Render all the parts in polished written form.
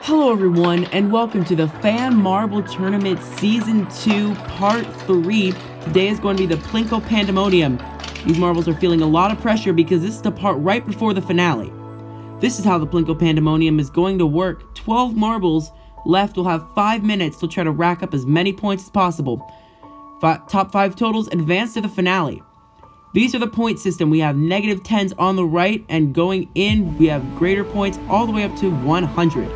Hello everyone, and welcome to the Fan Marble Tournament Season 2, Part 3. Today is going to be the Plinko Pandemonium. These marbles are feeling a lot of pressure because this is the part right before the finale. This is how the Plinko Pandemonium is going to work. 12 marbles left will have 5 minutes to try to rack up as many points as possible. Top 5 totals advance to the finale. These are the point system. We have -10s on the right, and going in, we have greater points all the way up to 100.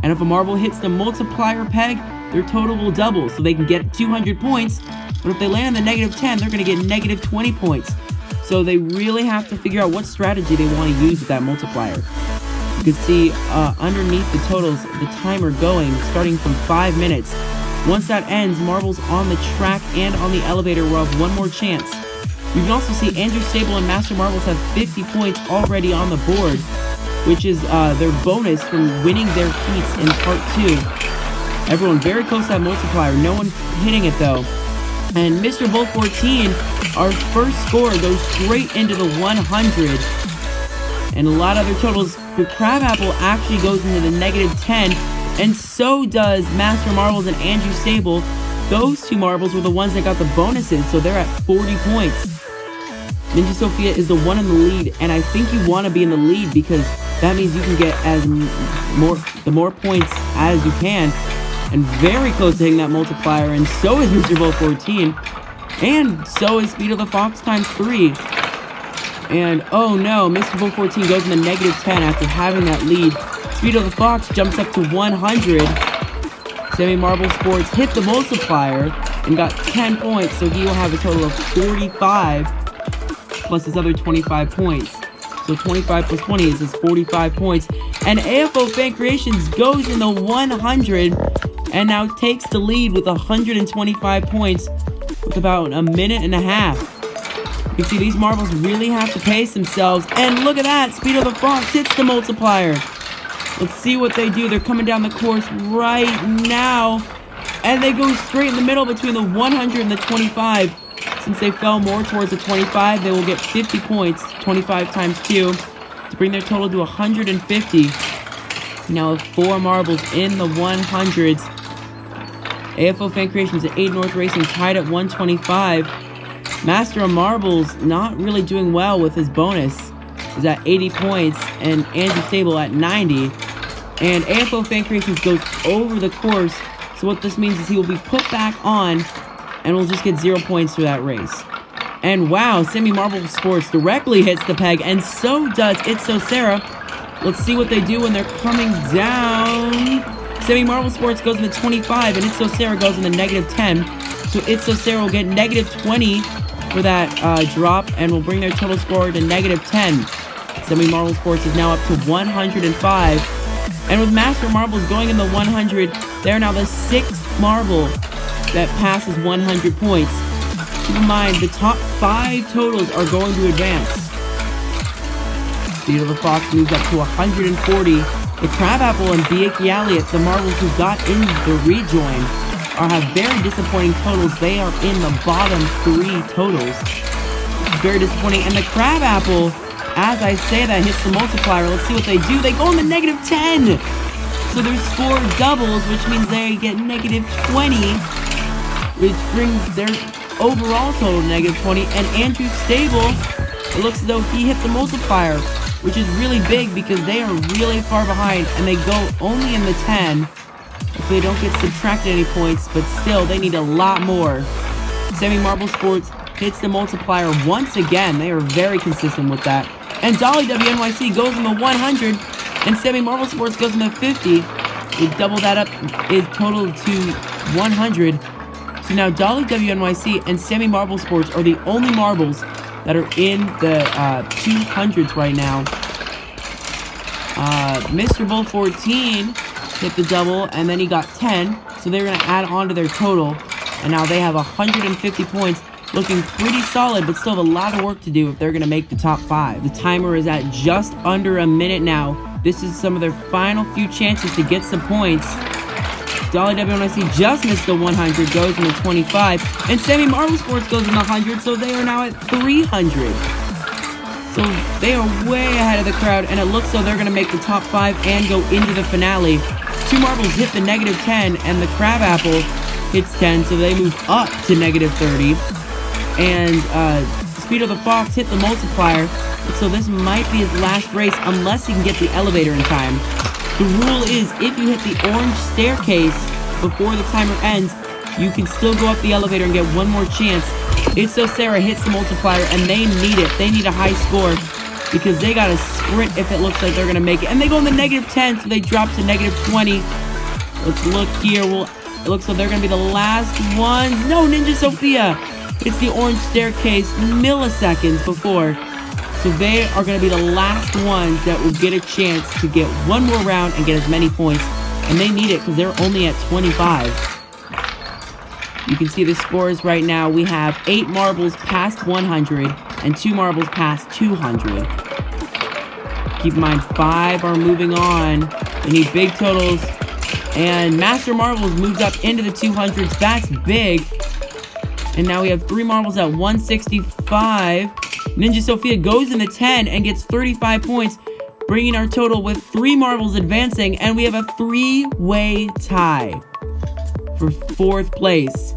And if a marble hits the multiplier peg, their total will double, so they can get 200 points. But if they land on the -10, they're going to get -20 points. So they really have to figure out what strategy they want to use with that multiplier. You can see underneath the totals, the timer going, starting from 5 minutes. Once that ends, marbles on the track and on the elevator will have one more chance. You can also see Andrew Stable and Master Marbles have 50 points already on the board, which is their bonus from winning their heats in Part 2. Everyone very close to that multiplier. No one hitting it, though. And Mr. Bull 14, our first score, goes straight into the 100. And a lot of other totals. The Crabapple actually goes into the -10, and so does Master Marbles and Andrew Stable. Those two marbles were the ones that got the bonuses, so they're at 40 points. Ninja Sophia is the one in the lead, and I think you want to be in the lead because that means you can get the more points as you can, and very close to hitting that multiplier, and so is Mr. Bull 14, and so is Speed of the Fox times 3. And oh no, Mr. Bull 14 goes in the -10 after having that lead. Speed of the Fox jumps up to 100. Sammy Marble Sports hit the multiplier and got 10 points, so he will have a total of 45 plus his other 25 points. So 25 plus 20 is his 45 points. And AFO Fan Creations goes in the 100 and now takes the lead with 125 points with about a minute and a half. You can see these marbles really have to pace themselves. And look at that! Speed of the Fox hits the multiplier. Let's see what they do. They're coming down the course right now. And they go straight in the middle between the 100 and the 25. Since they fell more towards the 25, they will get 50 points, 25 times 2, to bring their total to 150. Now with 4 marbles in the 100s. AFO Fan Creations at 8 North Racing tied at 125. Master of Marbles not really doing well with his bonus. Is at 80 points, and Andrew Stable at 90. And AFO Fan Creations goes over the course, so what this means is he will be put back on, and we'll just get 0 points for that race. And wow, Sammy Marble Sports directly hits the peg, and so does It's So Sarah. Let's see what they do when they're coming down. Sammy Marble Sports goes in the 25, and It's So Sarah goes in the -10. So It's So Sarah will get -20 for that drop, and will bring their total score to -10. Sammy Marble Sports is now up to 105. And with Master Marbles going in the 100, they're now the 6th marble that passes 100 points. Keep in mind, the top 5 totals are going to advance. Speed of the Fox moves up to 140. The Crabapple and Biaki Elliott, the marbles who got in the rejoin, have very disappointing totals. They are in the bottom 3 totals. Very disappointing. And the Crabapple, as I say that, hits the multiplier. Let's see what they do. They go in the -10. So their score doubles, which means they get -20. Which brings their overall total to -20. And Andrew Stable, it looks as though he hit the multiplier, which is really big because they are really far behind, and they go only in the 10 if they don't get subtracted any points, but still, they need a lot more. Sammy Marble Sports hits the multiplier once again. They are very consistent with that. And Dolly WNYC goes in the 100, and Sammy Marble Sports goes in the 50. They double that up, is total to 100. So now Dolly WNYC and Sammy Marble Sports are the only marbles that are in the 200s right now. Mr. Bull 14 hit the double, and then he got 10, so they're going to add on to their total, and now they have 150 points, looking pretty solid, but still have a lot of work to do if they're going to make the top 5. The timer is at just under a minute now. This is some of their final few chances to get some points. Dolly WNYC just missed the 100, goes in the 25, and Sammy Marble Sports goes in the 100, so they are now at 300. So they are way ahead of the crowd, and it looks like they're going to make the top 5 and go into the finale. 2 marbles hit the -10, and the crab apple hits 10, so they move up to -30. And Speedo the Fox hit the multiplier, so this might be his last race unless he can get the elevator in time. The rule is if you hit the orange staircase before the timer ends, you can still go up the elevator and get one more chance. It's so Sarah hits the multiplier, and they need it. They need a high score because they got to sprint if it looks like they're going to make it. And they go in the -10, so they drop to -20. Let's look here. Well, it looks like they're going to be the last ones. No, Ninja Sophia! It's the orange staircase milliseconds before. So they are going to be the last ones that will get a chance to get one more round and get as many points. And they need it because they're only at 25. You can see the scores right now. We have 8 marbles past 100 and 2 marbles past 200. Keep in mind, 5 are moving on. They need big totals. And Master Marbles moves up into the 200s. That's big. And now we have 3 marbles at 165. Ninja Sophia goes in the 10 and gets 35 points, bringing our total with 3 marbles advancing. And we have a 3-way tie for 4th place.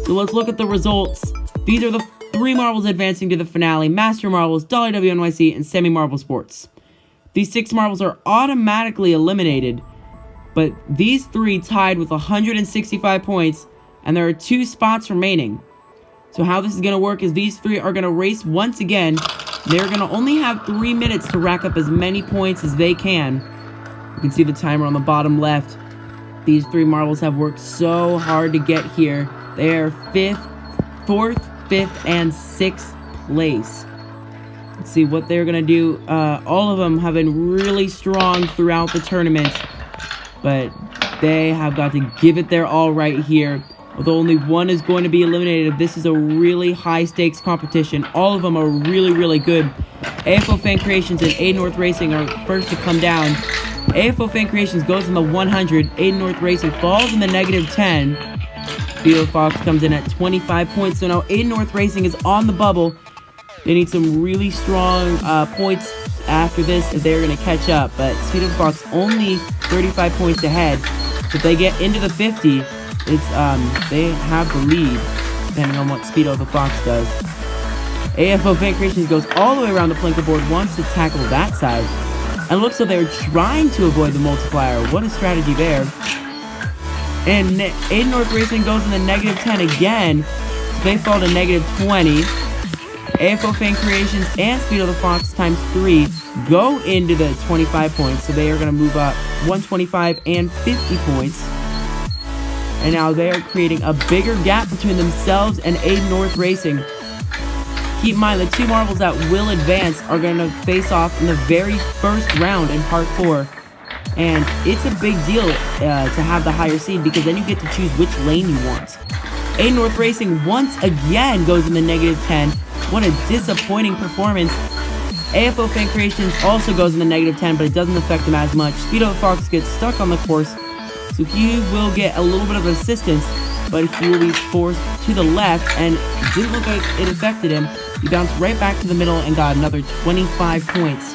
So let's look at the results. These are the 3 marbles advancing to the finale: Master Marbles, $WNYC, and Semi Marble Sports. These 6 marbles are automatically eliminated, but these 3 tied with 165 points, and there are 2 spots remaining. So how this is going to work is these 3 are going to race once again. They're going to only have 3 minutes to rack up as many points as they can. You can see the timer on the bottom left. These 3 marbles have worked so hard to get here. They are 4th, 5th, and 6th place. Let's see what they're going to do. All of them have been really strong throughout the tournament, but they have got to give it their all right here. Although only one is going to be eliminated, this is a really high-stakes competition. All of them are really, really good. AFO Fan Creations and A North Racing are first to come down. AFO Fan Creations goes in the 100. A North Racing falls in the -10. Speedo Fox comes in at 25 points. So now A North Racing is on the bubble. They need some really strong points after this if they're going to catch up. But Speedo Fox only 35 points ahead. So if they get into the 50... they have the lead, depending on what Speedo the Fox does. AFO Fan Creations goes all the way around the Plinko board, wants to tackle that side. And looks like they're trying to avoid the multiplier. What a strategy there. And A North Racing goes in the -10 again. So they fall to -20. AFO Fan Creations and Speedo the Fox times 3 go into the 25 points. So they are going to move up 125 and 50 points. And now they are creating a bigger gap between themselves and A North Racing. Keep in mind, the 2 marbles that will advance are going to face off in the very first round in Part 4. And it's a big deal to have the higher seed, because then you get to choose which lane you want. A North Racing once again goes in the -10. What a disappointing performance. AFO Fan Creations also goes in the -10, but it doesn't affect them as much. Speedo the Fox gets stuck on the course, so he will get a little bit of assistance, but he will be forced to the left, and it didn't look like it affected him. He bounced right back to the middle and got another 25 points.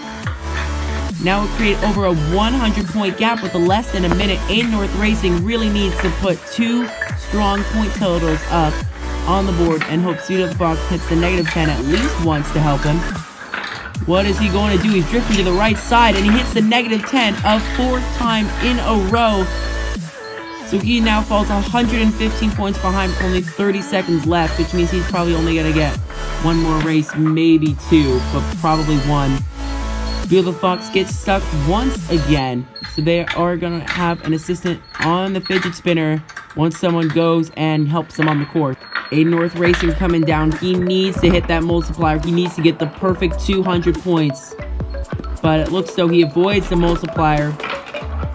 Now we'll create over a 100-point gap with less than a minute. A North Racing really needs to put 2 strong point totals up on the board and hope Speedo the Fox hits the -10 at least once to help him. What is he going to do? He's drifting to the right side, and he hits the -10 a 4th time in a row. So he now falls 115 points behind with only 30 seconds left, which means he's probably only going to get 1 more race, maybe 2, but probably 1. Speedo the Fox gets stuck once again, so they are going to have an assistant on the fidget spinner once someone goes and helps them on the course. A North Racing coming down. He needs to hit that multiplier. He needs to get the perfect 200 points. But it looks though he avoids the multiplier.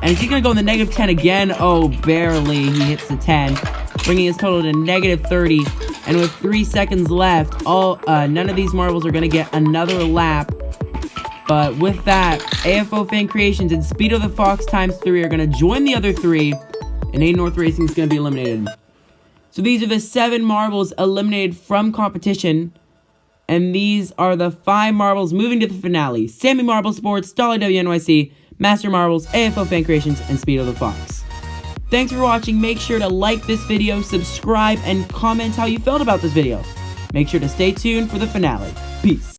And is he going to go in the -10 again? Oh, barely. He hits the 10, bringing his total to -30. And with 3 seconds left, none of these marbles are going to get another lap. But with that, AFO Fan Creations and Speedo the Fox times 3 are going to join the other 3, and A North Racing is going to be eliminated. So these are the 7 marbles eliminated from competition, and these are the 5 marbles moving to the finale: Semi Marble Sports, $WNYC, Master Marbles, AFO Fan Creations, and Speedo the Fox. Thanks for watching. Make sure to like this video, subscribe, and comment how you felt about this video. Make sure to stay tuned for the finale. Peace.